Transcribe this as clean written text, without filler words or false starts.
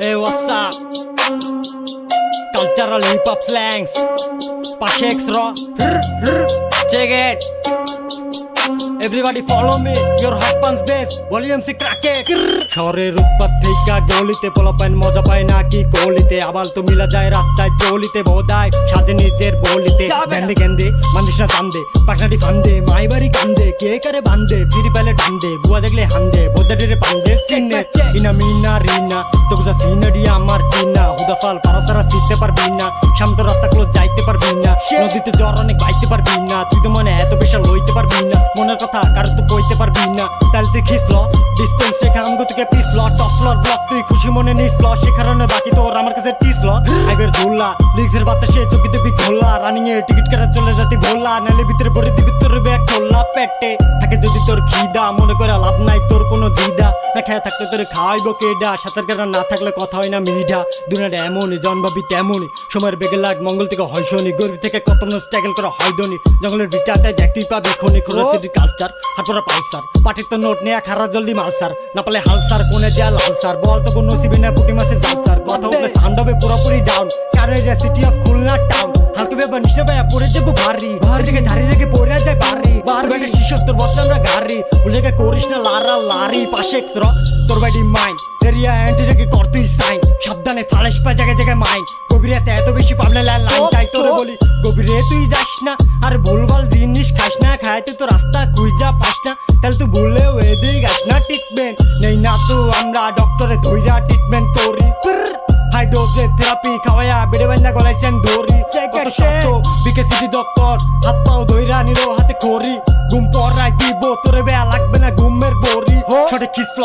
Hey, what's up? Cultural hip hop slangs. Pashex raw. Check it. Everybody follow me. Your hot pants bass. Volume se crack it. শহরের উৎপাত থেকে গলিতে পোলাপাইন মজা পায় নাকি গলিতে আবাল তো মিলা যায় রাস্তায় চলিতে বোধায় সাজে নিজের বলিতে গ্যান্ডে গ্যান্ডে মানুষ না কান্দে পাকনাটি ফান্দে মাই বাড়ি কান্দে কে করে বান্দে ফিরি পেলে টান্দে গুয়া দেখলে হান্দে বোধাটিরে পান্দে সিনে ইনা মিনা রিনা তোকে যা সিনারি আমার চিনা হুদাফাল পারাসারা শিখতে পারবি না সামনে তো রাস্তা ক্লোজ যাইতে পারবি না নদীতে জ্বর অনেক বাইতে পারবি না তুই তো মনে এত বেশা লইতে পারবি না মনের কথা কারো তো কইতে পারবি না তাহলে তুই খিসল ডিস্টেন্স শেখা আমগো থেকে পিসল টপ ফ্লোর ব্লক তুই খুশি মনে নিসল সে কারণে বাকি তোর আমার কাছে টিসল হাইবের ধুলা লিক্সের বাতাসে চোখে দিবি খোলা রানিং এ টিকিট কাটা চলে যাতি ভোলা নালে ভিতরে ভরে দিবি তোর ব্যাগ ঠোলা পেটে থাকে যদি তোর খিদা মনে করে লাভ নাই তোর কোনো দিদা না খেয়ে থাকলে তোর খাওয়াইবো কেডা সাঁতার কাটা না থাকলে কথা হয় না মিঠা দুনিয়াটা এমনই জন্মাবি তেমনই সময়ের বেগে লাগ মঙ্গল থেকে হয় শনি গরিব থেকে কত মানুষ ট্যাকেল করা হয় ধনী জঙ্গলের বিচারতে দেখতেই পাবি খনি খোলা সিটির কালচার হাটপরা পালসার পাটির তো নোট নিয়ে খারা জলদি মালসার না পালে হালসার কোনে যা লালসার বল তো কোনো নসিবে না পুটি মাসে জালসার কথা বলে সাউন্ড হবে পুরোপুরি ডাউন কারণ এটা সিটি অফ খুলনা টাউন হালকা ব্যাপার নিশ্চয় ভাইয়া পড়ে যাবো ভারী জায়গায় ঝাড়ি রেখে পড়ে যায় বাড়ি শিশক তোর বসে আমরা গাড়ি বুঝে করিস না লারা লারি পাশে এক্সর তোর বাড়ি মাইন এরিয়া অ্যান্টি রেখে করতেই সাইন সাবধানে ফালেস পা জায়গায় জায়গায় মাইন গভীরাতে এত বেশি পাবলে লাইন তাই তোরে বলি গভীরে তুই যাস না আর ভুলভাল জিনিস খাস না খাইতে তো রাস্তা খুঁজা পাস না তাহলে তুই ভুলেও এদিকে গাছ না ট্রিটমেন্ট নেই না তো আমরা ডক্টরে ধইরা ট্রিটমেন্ট করি হাই ডোজে থেরাপি খাওয়াইয়া বেড়ে বান্ধা গলাইছেন ধরি কত শক্ত বিকে সিটি ডক্টর হাত পাও ধইরা নিরো হাতে খড়ি ঘুম পড়াই দিব তোরে বেয়া লাগবে না ঘুমের বড়ি সঠিক খিসল